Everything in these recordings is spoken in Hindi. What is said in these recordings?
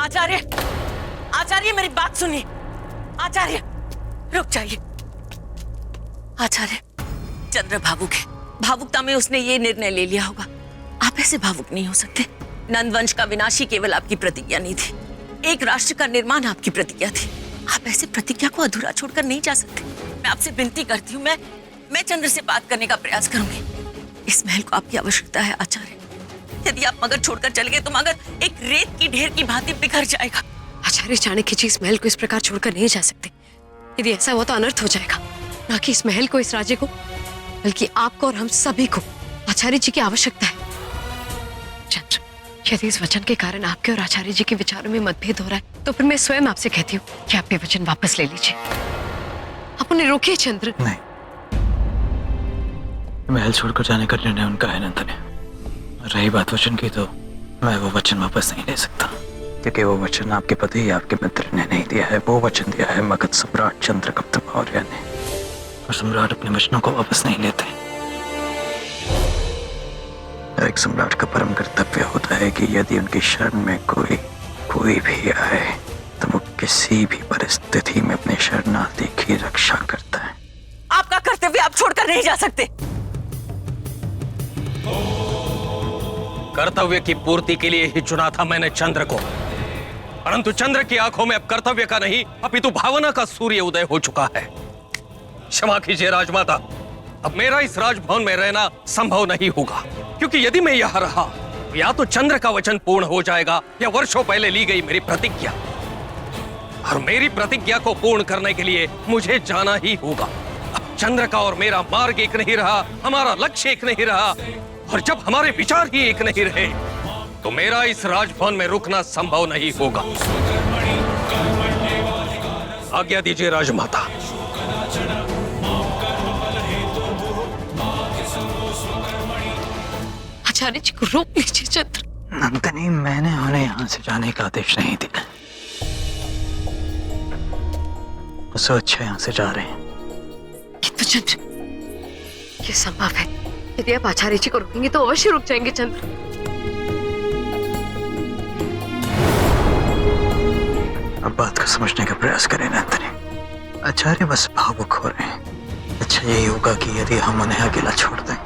आचार्य, आचार्य मेरी बात सुनिए। आचार्य रुक जाइए। आचार्य, चंद्र भावुक है, भावुकता में उसने ये निर्णय ले लिया होगा। आप ऐसे भावुक नहीं हो सकते। नंदवंश का विनाश ही केवल आपकी प्रतिज्ञा नहीं थी, एक राष्ट्र का निर्माण आपकी प्रतिज्ञा थी। आप ऐसे प्रतिज्ञा को अधूरा छोड़कर नहीं जा सकते। मैं आपसे विनती करती हूँ, मैं चंद्र से बात करने का प्रयास करूंगी। इस महल को आपकी आवश्यकता है आचार्य। यदि आप मगध छोड़कर चले गए तो मगध एक रेत की ढेर की भांति बिखर जाएगा। आचार्य, चाणक्य जी इस महल को इस प्रकार छोड़कर नहीं जा सकते। यदि ऐसा हुआ तो अनर्थ हो जाएगा, ना कि इस महल को, इस राज्य को, बल्कि आपको और हम सभी को आचार्य जी की आवश्यकता है। चंद्र, यदि इस वचन के कारण आपके और आचार्य जी के विचारों में मतभेद हो रहा है तो फिर मैं स्वयं आपसे कहती हूँ कि आप ये वचन वापस ले लीजिए। आप उन्हें रोकिए चंद्र। नहीं, महल छोड़कर जाने का निर्णय उनका है नंदनी। रही बात वचन की, तो मैं वो वचन वापस नहीं ले सकता, क्योंकि वो वचन आपके पति या आपके मित्र ने नहीं दिया है। वो वचन दिया है मगध सम्राट चंद्रगुप्त मौर्य ने, और सम्राट अपने वचनों को वापस नहीं लेते। एक सम्राट का परम कर्तव्य होता है कि यदि उनकी शरण में कोई भी आए तो वो किसी भी परिस्थिति में अपने शरणार्थी की रक्षा करता है। आपका कर्तव्य आप छोड़कर नहीं जा सकते। कर्तव्य की पूर्ति के लिए ही चुना था मैंने चंद्र को, परंतु चंद्र की आंखों में अब कर्तव्य का नहीं अपितु भावना का सूर्य उदय हो चुका है। क्षमा कीजिए राजमाता, अब मेरा इस राजभवन में रहना संभव नहीं होगा, क्योंकि यदि मैं यहाँ रहा तो या तो चंद्र का वचन पूर्ण हो जाएगा या वर्षों पहले ली गई मेरी प्रतिज्ञा, और मेरी प्रतिज्ञा को पूर्ण करने के लिए मुझे जाना ही होगा। अब चंद्र का और मेरा मार्ग एक नहीं रहा, हमारा लक्ष्य एक नहीं रहा, और जब हमारे विचार ही एक नहीं रहे तो मेरा इस राजभवन में रुकना संभव नहीं होगा। आज्ञा दीजिए राजमाता। आचार्य जी को रोक लीजिए चंद्र। नंदनी, मैंने उन्हें यहाँ से जाने का आदेश नहीं दिया। उससे अच्छा यहाँ से जा रहे हैं। किंतु चंद्र, ये संभव है। यदि आप आचार्य जी को रोकेंगे तो अवश्य रुक जाएंगे चंद्र। अब बात को समझने का प्रयास करें नंदनी। आचार्य बस भावुक हो रहे हैं। अच्छा यही होगा कि यदि हम उन्हें अकेला छोड़ दें।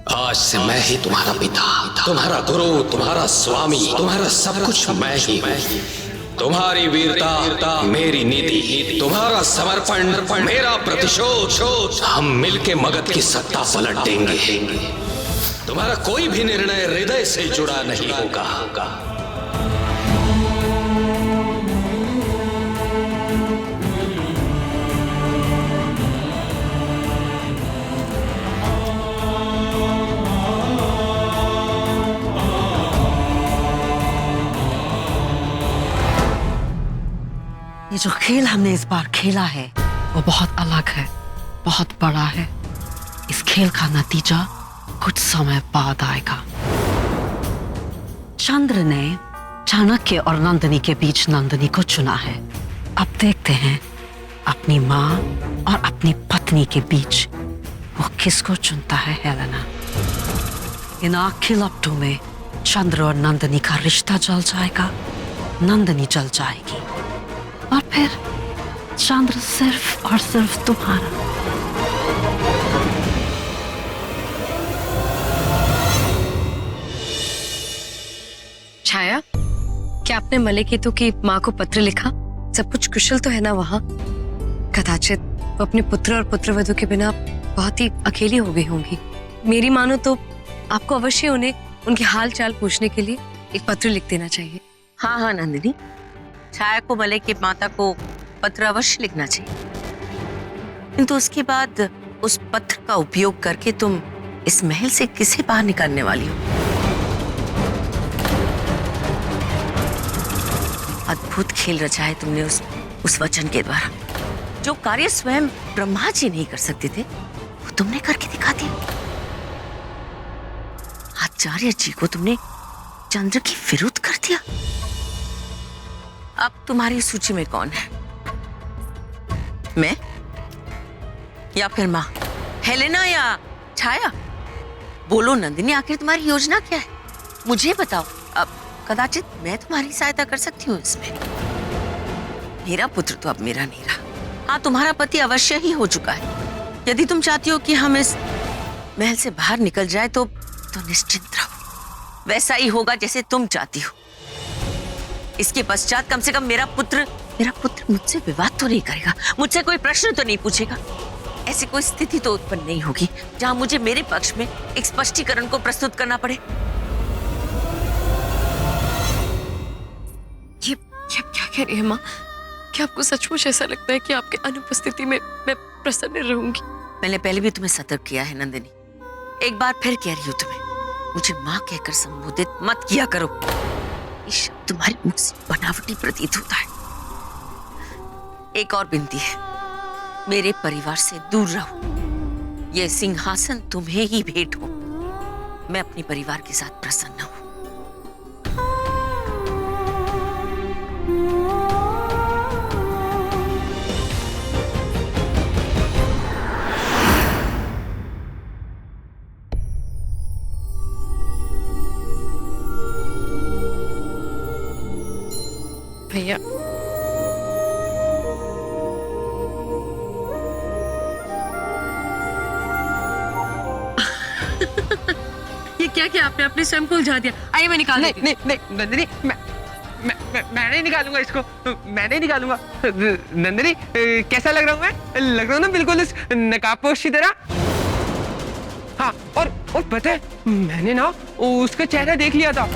आज से मैं ही तुम्हारा पिता, तुम्हारा गुरु, तुम्हारा स्वामी, तुम्हारा सब कुछ मैं ही हूँ। तुम्हारी वीरता मेरी नीति, तुम्हारा समर्पण मेरा प्रतिशोध। हम मिलके मगध की सत्ता पलट देंगे। तुम्हारा कोई भी निर्णय हृदय से जुड़ा नहीं होगा। ये जो खेल हमने इस बार खेला है वो बहुत अलग है, बहुत बड़ा है। इस खेल का नतीजा कुछ समय बाद आएगा। चंद्र ने चाणक्य और नंदिनी के बीच नंदिनी को चुना है। अब देखते हैं अपनी माँ और अपनी पत्नी के बीच वो किसको चुनता है। हेलेना, इन आखिरी लपटों में चंद्र और नंदिनी का रिश्ता जल जाएगा, नंदिनी जल जाएगी, और फिर चंद्र सिर्फ और सिर्फ तुम्हारा। छाया, क्या आपने मलेकेतु की माँ को पत्र लिखा? सब कुछ कुशल तो है ना वहाँ? कदाचित वो अपने पुत्र और पुत्रवधू के बिना बहुत ही अकेली हो गई होंगी। मेरी मानो तो आपको अवश्य उन्हें उनके हाल चाल पूछने के लिए एक पत्र लिख देना चाहिए। हाँ हाँ नंदिनी, छाया को मलय की माता को पत्र अवश्य लिखना चाहिए, किंतु उसके बाद उस पत्र का उपयोग करके तुम इस महल से किसे बाहर निकालने वाली हो? अद्भुत खेल रचा है तुमने उस वचन के द्वारा। जो कार्य स्वयं ब्रह्मा जी नहीं कर सकते थे वो तुमने करके दिखा दिया। आज आचार्य जी को तुमने चंद्र की विरुद्ध कर दिया। अब तुम्हारी सूची में कौन है? मैं या फिर माँ हेलेना या छाया? बोलो नंदिनी, आखिर तुम्हारी योजना क्या है? मुझे बताओ। अब कदाचित मैं तुम्हारी सहायता कर सकती हूँ इसमें। मेरा पुत्र तो अब मेरा नहीं रहा। हाँ, तुम्हारा पति अवश्य ही हो चुका है। यदि तुम चाहती हो कि हम इस महल से बाहर निकल जाए तो निश्चिंत रहो, वैसा ही होगा जैसे तुम चाहती हो। इसके पश्चात कम से कम मेरा पुत्र मुझसे विवाद तो नहीं करेगा, मुझसे कोई प्रश्न तो नहीं पूछेगा। ऐसी कोई स्थिति तो उत्पन्न नहीं होगी जहां मुझे मेरे पक्ष में एक स्पष्टीकरण को प्रस्तुत करना पड़े। ये क्या कह रही है माँ? क्या आपको सचमुच ऐसा लगता है कि आपके अनुपस्थिति में मैं प्रसन्न रहूंगी? मैंने पहले भी तुम्हें सतर्क किया है नंदिनी, एक बार फिर कह रही हूँ तुम्हें, मुझे माँ कहकर संबोधित मत किया करो। ये शब्द तुम्हारे मुख से बनावटी प्रतीत होता है। एक और विनती है, मेरे परिवार से दूर रहो। यह सिंहासन तुम्हें ही भेंट हो। मैं अपने परिवार के साथ प्रसन्न हूँ। भैया ये क्या आपने अपने स्वयं को उलझा दिया। आइए मैं निकाल देती हूँ। नहीं नंदिनी, मैं नहीं निकालूंगा इसको, मैं नहीं निकालूंगा। नंदिनी, कैसा लग रहा हूँ मैं? लग रहा हूँ ना बिल्कुल इस नकाबपोश की तरह। हाँ, और पता है, मैंने ना उसका चेहरा देख लिया था।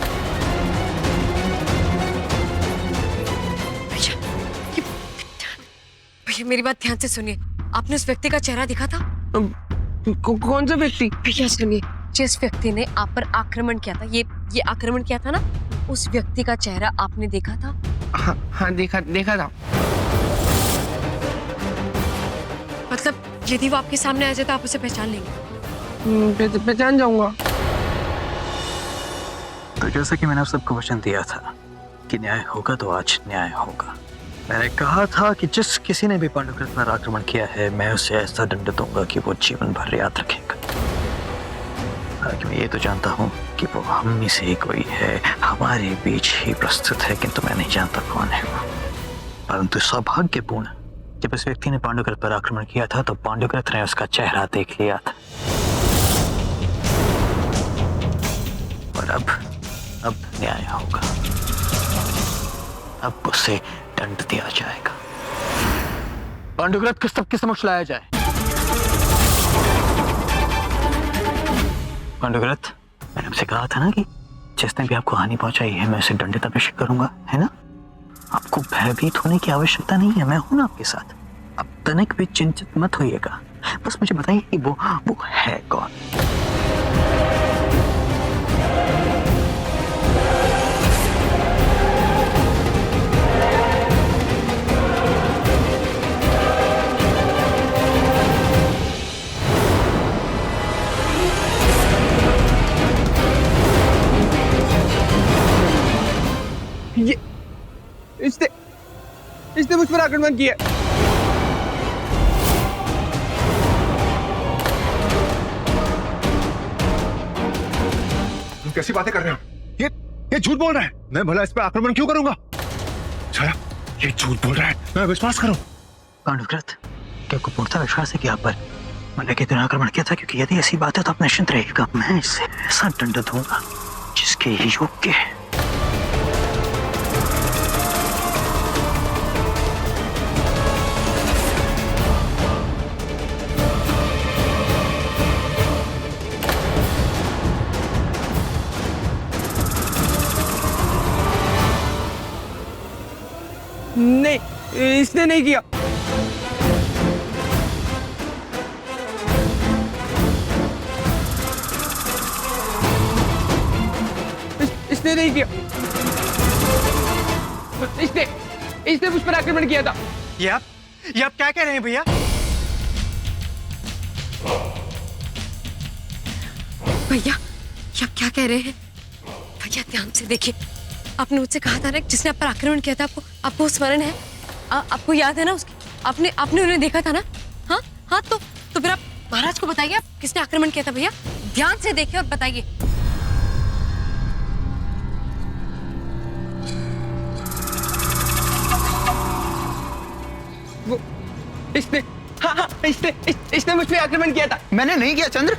भैया मेरी बात ध्यान से सुनिए। आपने उस व्यक्ति का चेहरा देखा था? कौन सा व्यक्ति? भैया सुनिए, जिस व्यक्ति ने आप पर आक्रमण किया था, ये आक्रमण किया था ना, उस व्यक्ति का चेहरा आपने देखा था? हाँ देखा था। मतलब यदि वो आपके सामने आ जाए तो आप उसे पहचान लेंगे? पहचान जाऊंगा। तो जैसा कि मैंने आप सबको वचन दिया था कि न्याय होगा, तो आज न्याय होगा। मैंने कहा था कि जिस किसी ने भी पांडुकृत पर आक्रमण किया है, मैं उसे ऐसा दंड दूंगा कि वो जीवन भर याद रखेगा। हालांकि मैं ये तो जानता हूँ कि वो हम में से ही कोई है, हमारे बीच ही प्रस्तुत है, किंतु मैं नहीं जानता कौन है वो। परंतु सौभाग्यपूर्ण, जब उस व्यक्ति ने पांडुकृत पर आक्रमण किया था तो पांडुकृत ने उसका चेहरा देख लिया था। और अब न्याय होगा। अब उसे दंड दिया जाएगा। पांडुकृत किस सबके समक्ष लाया जाए? पांडुकृत, मैंने आपसे कहा था ना कि जिसने भी आपको हानि पहुंचाई है, मैं उसे दंडित अवश्य करूंगा, है ना? आपको भयभीत होने की आवश्यकता नहीं है, मैं हूं ना आपके साथ। अब तनिक भी चिंतित मत होइएगा। बस मुझे बताइए कि वो है कौन? इसने मुझ पर आक्रमण किया। तुम कैसी बातें कर रहे हो? ये झूठ बोल रहा है। मैं भला इस पर आक्रमण क्यों करूंगा? छाया, ये झूठ बोल रहा है, मैं विश्वास करूं? पांडुकृत, क्या आपको पूर्णतः विश्वास है कि आप पर मैंने के दिन आक्रमण किया था? क्योंकि यदि ऐसी बात है तो आप निश्चिंत रहिएगा, मैं इसे ऐसा दंड दूंगा जिसके योग्य है। नहीं, इसने नहीं किया। इसने नहीं किया। इसने मुझ पर आक्रमण किया था। ये आप क्या कह रहे हैं भैया? भैया ये आप क्या कह रहे हैं भैया? ध्यान से देखिए, आपने मुझसे कहा था ना जिसने आप पर आक्रमण किया था, आपको स्मरण है? आपको याद है ना उसकी? आपने उन्हें देखा था ना? हाँ हाँ, तो फिर आप महाराज को बताइए आप किसने आक्रमण किया था भैया। ध्यान से देखिए और बताइए। वो इसने, हाँ, इसने मुझ पे आक्रमण किया था। मैंने नहीं किया चंद्र,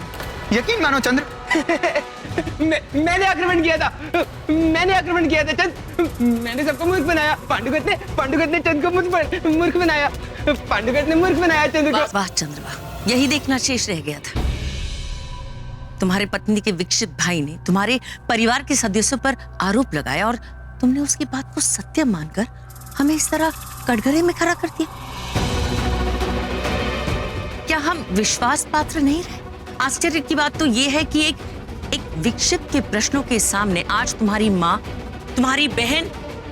यकीन मानो चंद्र। मैंने आक्रमण किया था चंद। मैंने सबको मूर्ख बनाया। पांडुगत ने चंद को मूर्ख बनाया। पांडुगत ने मूर्ख बनाया चंद्र को। वाह चंद्रमा, यही देखना शेष रह गया था। तुम्हारे पत्नी के विकसित भाई ने तुम्हारे परिवार के सदस्यों पर आरोप लगाया और तुमने उसकी बात को सत्य मानकर हमें इस तरह कटघरे में खड़ा कर दिया। क्या हम विश्वास पात्र नहीं रहे? आश्चर्य की बात तो यह है कि एक विक्षिप्त के प्रश्नों के सामने आज तुम्हारी माँ, तुम्हारी बहन,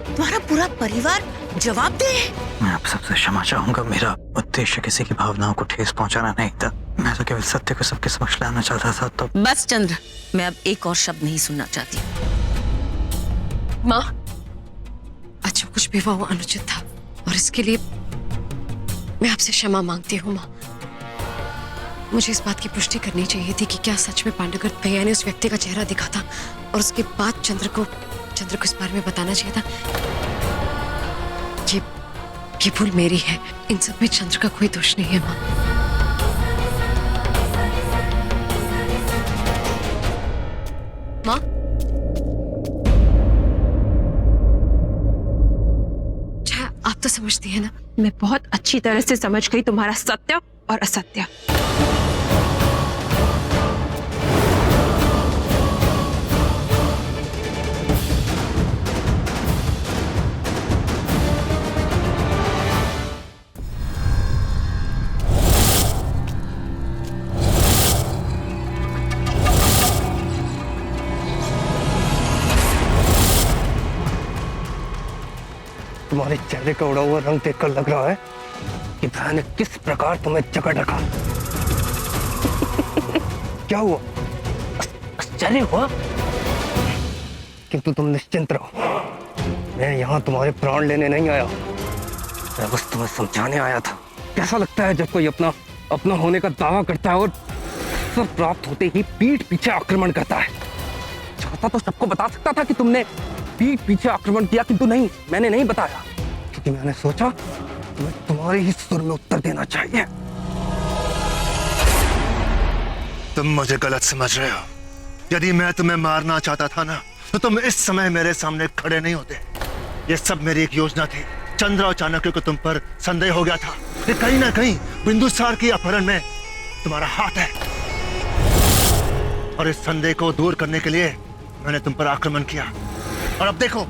तुम्हारा पूरा परिवार जवाब दे रहे हैं। मैं आप सबसे क्षमा चाहूंगा। मेरा उद्देश्य किसी की भावनाओं को ठेस पहुंचाना नहीं था। मैं तो केवल सत्य को सबके समक्ष लाना चाहता था। तो बस चंद्र, मैं अब एक और शब्द नहीं सुनना चाहती। माँ, आज जो कुछ भी हुआ वो अनुचित था और इसके लिए मैं आपसे क्षमा मांगती हूँ। माँ, मुझे इस बात की पुष्टि करनी चाहिए थी कि क्या सच में पांडुगत भैया ने उस व्यक्ति का चेहरा दिखा था और उसके बाद चंद्र को इस बारे में बताना चाहिए था। ये भूल मेरी है। इन सब में चंद्र का कोई दोष नहीं है। माँ, माँ, आप तो समझती है ना? मैं बहुत अच्छी तरह से समझ गई तुम्हारा सत्य और असत्य। तुम्हारे चेहरे का उड़ा हुआ रंग देखकर लग रहा है कि भैया ने किस प्रकार तुम्हें जकड़ रखा। क्या हुआ? आश्चर्य हुआ? किंतु तुम निश्चिंत रहो, मैं यहाँ तुम्हारे प्राण लेने नहीं आया। मैं बस तुम्हें समझाने आया था। कैसा लगता है जब कोई अपना होने का दावा करता है और सब प्राप्त होते ही पीठ पीछे आक्रमण करता है। चाहता तो सबको बता सकता था कि तुमने पीठ पीछे आक्रमण किया, किंतु नहीं, मैंने नहीं बताया क्योंकि मैंने सोचा तुम्हें तुम्हारे ही सुर में उत्तर देना चाहिए। तुम मुझे गलत समझ रहे हो। यदि मैं तुम्हें मारना चाहता था ना, तो तुम इस समय मेरे सामने खड़े नहीं होते। ये सब मेरी एक योजना थी। चंद्र और चाणक्य को तुम पर संदेह हो गया था। ये कहीं ना कहीं बिंदुसार की अपहरण में तुम्हारा हाथ है और इस संदेह को दूर करने के लिए मैंने तुम पर आक्रमण किया। और अब देखो,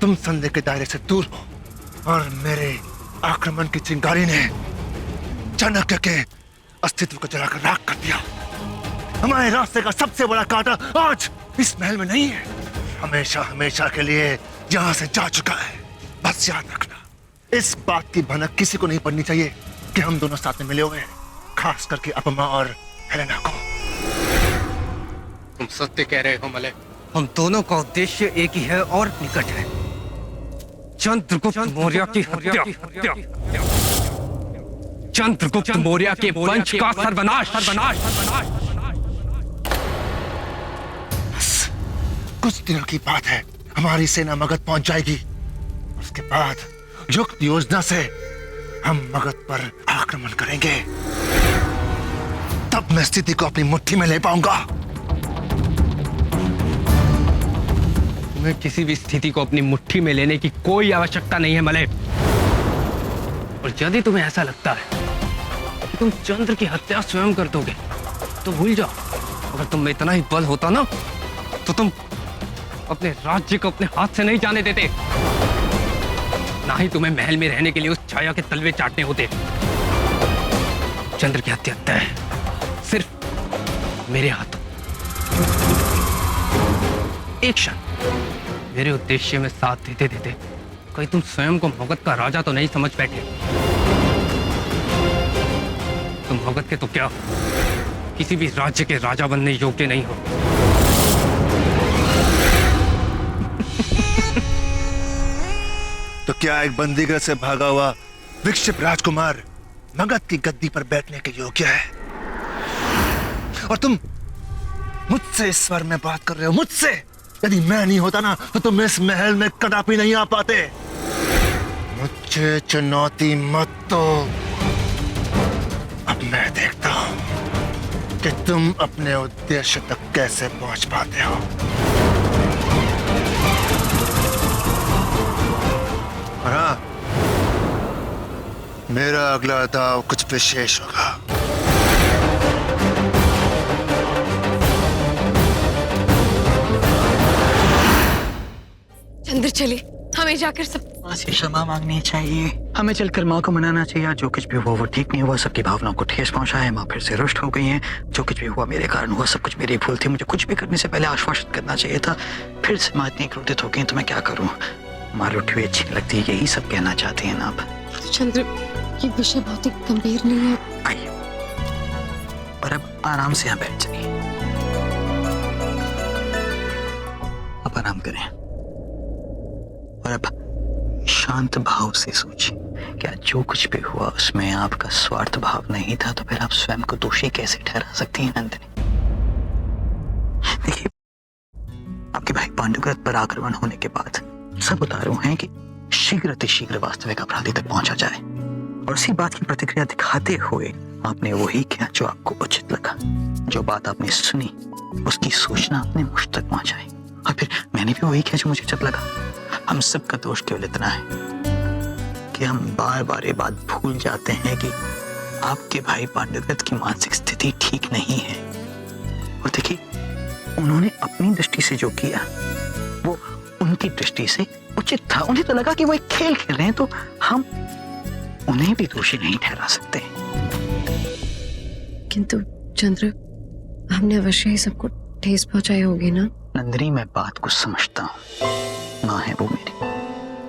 तुम संदेह के दायरे से दूर हो और मेरे आक्रमण की चिंगारी ने चाणक्य के अस्तित्व को जलाकर राख कर दिया। हमारे रास्ते का सबसे बड़ा कांटा आज इस महल में नहीं है, हमेशा हमेशा के लिए यहां से जा चुका है। बस याद रखना, इस बात की भनक किसी को नहीं पड़नी चाहिए कि हम दोनों साथ में मिले हुए हैं, खास करके अपमा और हेलेना को। तुम सत्य कह रहे हो मलय। हम दोनों का उद्देश्य एक ही है और निकट है, चंद्रगुप्त मौर्य की हत्या। चंद्रगुप्त मौर्य के वंश का सर्वनाश। कुछ दिनों की बात है, हमारी सेना मगध पहुंच जाएगी। उसके बाद युक्त योजना से हम मगध पर आक्रमण करेंगे। तब मैं स्थिति को अपनी मुट्ठी में ले पाऊंगा। तुम्हें किसी भी स्थिति को अपनी मुट्ठी में लेने की कोई आवश्यकता नहीं है मलय। और यदि तुम्हें ऐसा लगता है कि तुम चंद्र की हत्या स्वयं कर दोगे तो भूल जाओ। अगर तुम में इतना ही बल होता ना, तो तुम अपने राज्य को अपने हाथ से नहीं जाने देते, ना ही तुम्हें महल में रहने के लिए उस छाया के तलवे चाटने होते। चंद्र की हत्या तय है, सिर्फ मेरे हाथों। एक क्षण मेरे उद्देश्य में साथ देते देते कहीं तुम स्वयं को मगध का राजा तो नहीं समझ बैठे। तुम मगध के तो क्या, किसी भी राज्य के राजा बनने योग्य नहीं हो। तो क्या एक बंदीगृह से भागा हुआ विक्षिप राजकुमार मगध की गद्दी पर बैठने के योग्य है? और तुम मुझसे इस स्वर में बात कर रहे हो, मुझसे? यदि मैं नहीं होता ना तो तुम इस महल में कदापि नहीं आ पाते। मुझे चुनौती मत दो। अब मैं देखता हूं कि तुम अपने उद्देश्य तक कैसे पहुंच पाते हो। और हाँ, मेरा अगला दाव कुछ विशेष होगा। चंद्र चलिए, हमें जाकर सब माँ से क्षमा मांगनी चाहिए। हमें चलकर माँ को मनाना चाहिए। जो कुछ भी हुआ वो ठीक नहीं हुआ, सबकी भावनाओं को ठेस पहुंचा है। माँ फिर से रुष्ट हो गई हैं। जो कुछ भी हुआ मेरे कारण हुआ, सब कुछ मेरी भूल थी। मुझे कुछ भी करने से पहले आश्वासित करना चाहिए था। फिर से माँ इतनी क्रोधित हो गई तो मैं क्या करूँ? माँ रूठी हुई अच्छी लगती है, यही सब कहना चाहती है ना आप? चंद्र, ये विषय बहुत ही गंभीर नहीं है। आइए, पर अब आराम से यहाँ बैठ जाइए। अब आराम करें और अब शांत भाव से सोचिए, क्या जो कुछ भी हुआ उसमें आपका स्वार्थ भाव नहीं था तो फिर आप स्वयं को दोषी कैसे ठहरा सकती हैं नंदिनी? देखिए, आपके भाई पांडुग्रत पर आक्रमण होने के बाद सब उतारू हैं कि शीघ्र अतिशीघ्र वास्तविक अपराधी तक पहुंचा जाए, और उसी बात की प्रतिक्रिया दिखाते हुए आपने वही किया जो आपको उचित लगा। जो बात आपने सुनी उसकी सूचना आपने मुझ तक पहुंचाई, और फिर मैंने भी वही किया जो मुझे उचित लगा। हम सबका दोष केवल इतना है कि हम बार बार ये बात भूल जाते हैं कि आपके भाई पांडुग्रत की मानसिक स्थिति ठीक नहीं है। और देखिए, उन्होंने अपनी दृष्टि से जो किया वो उनकी दृष्टि से उचित था। उन्हें तो लगा कि वो एक खेल खेल रहे हैं, तो हम उन्हें भी दोषी नहीं ठहरा सकते। किंतु चंद्र, हमने अवश्य ही सबको ठेस पहुंचाई होगी ना? नंदिनी, मैं बात को समझता हूँ, माँ है वो मेरी,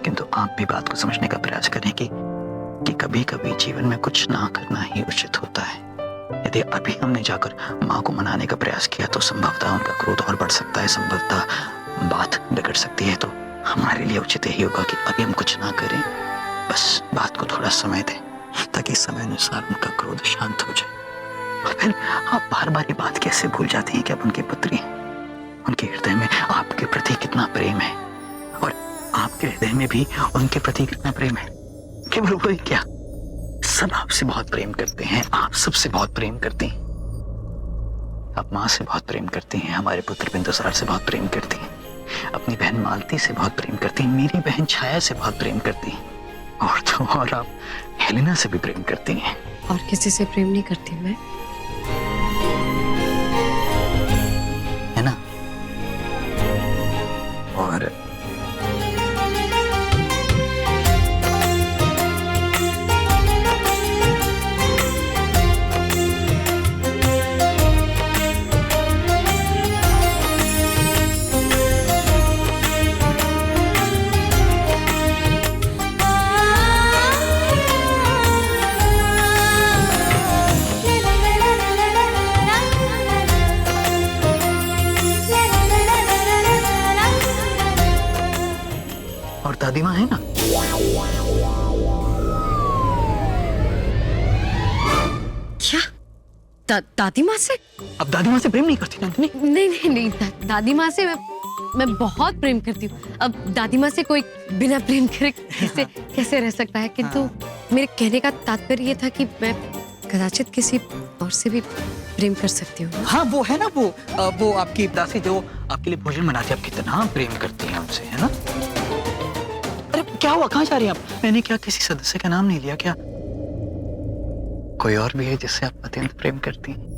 किंतु आप भी बात को समझने का प्रयास करें कि कभी कभी जीवन में कुछ ना करना ही उचित होता है। यदि अभी हमने जाकर माँ को मनाने का प्रयास किया तो संभवतः उनका क्रोध और बढ़ सकता है, संभवतः बात बिगड़ सकती है। तो हमारे लिए उचित यही होगा कि अभी हम कुछ ना करें, बस बात को थोड़ा समय दें ताकि समय अनुसार उनका क्रोध शांत हो जाए। और फिर आप बार बार ये बात कैसे भूल जाते हैं कि आप उनके पुत्री हैं? उनके हृदय में आपके प्रति कितना प्रेम है, और आपके हृदय में भी उनके प्रति कितना प्रेम है। केवल वही क्या, सब आपसे बहुत प्रेम करते हैं, आप सबसे बहुत प्रेम करती हैं। आप माँ से बहुत प्रेम करती हैं, हमारे पुत्र बिंदुसार से बहुत प्रेम करती हैं, अपनी बहन मालती से बहुत प्रेम करती हैं, मेरी बहन छाया से बहुत प्रेम करती हैं, और तो और आप हेलेना से भी प्रेम करती हैं। और किसी से प्रेम नहीं करती मैं। है ना? और दादी माँ है ना? क्या? दादी माँ से? अब दादी माँ से प्रेम नहीं करती नंदिनी? नहीं नहीं नहीं, दादी माँ से मैं बहुत प्रेम करती हूँ। अब दादी माँ से कोई बिना प्रेम करे कैसे रह सकता है? किंतु मेरे कहने का तात्पर्य ये था कि मैं कदाचित किसी और से भी प्रेम कर सकती हूँ। हाँ, वो है ना, वो आपकी दासी जो आपके लिए भोजन बनाती है, आप कितना प्रेम करती हैं उनसे, है ना? अरे क्या हुआ, कहाँ जा रही हैं आप? मैंने क्या किसी सदस्य का नाम नहीं लिया क्या? कोई और भी है जिससे आप अत्यंत प्रेम करती हैं?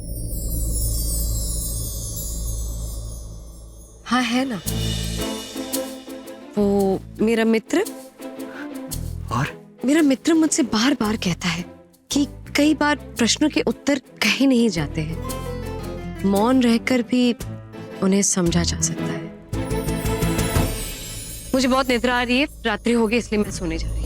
हाँ है ना, वो मेरा मित्र। और मेरा मित्र मुझसे बार बार कहता है कि कई बार प्रश्नों के उत्तर कहे नहीं जाते हैं, मौन रहकर भी उन्हें समझा जा सकता है। मुझे बहुत निद्रा आ रही है, रात्रि हो गई, इसलिए मैं सोने जा रही हूँ।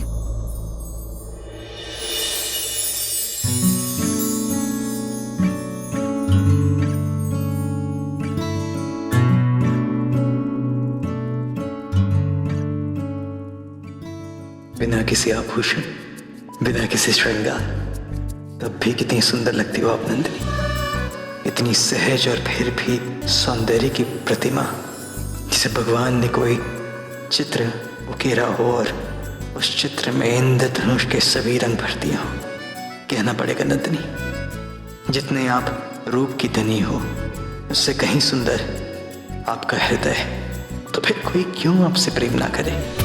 बिना किसी आभूषण, बिना किसी श्रृंगार, तब भी कितनी सुंदर लगती हो आप नंदिनी। इतनी सहज और फिर भी सौंदर्य की प्रतिमा, जिसे भगवान ने कोई चित्र उकेरा हो और उस चित्र में इंद्रधनुष के सभी रंग भर दिया हो। कहना पड़ेगा नंदिनी, जितने आप रूप की धनी हो, उससे कहीं सुंदर आपका हृदय है। तो फिर कोई क्यों आपसे प्रेम ना करे।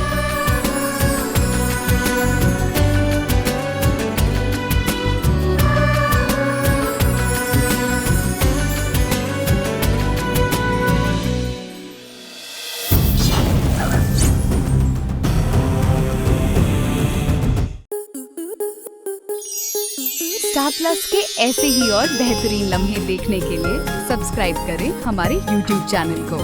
स्टार प्लस के ऐसे ही और बेहतरीन लम्हे देखने के लिए सब्सक्राइब करें हमारे YouTube चैनल को।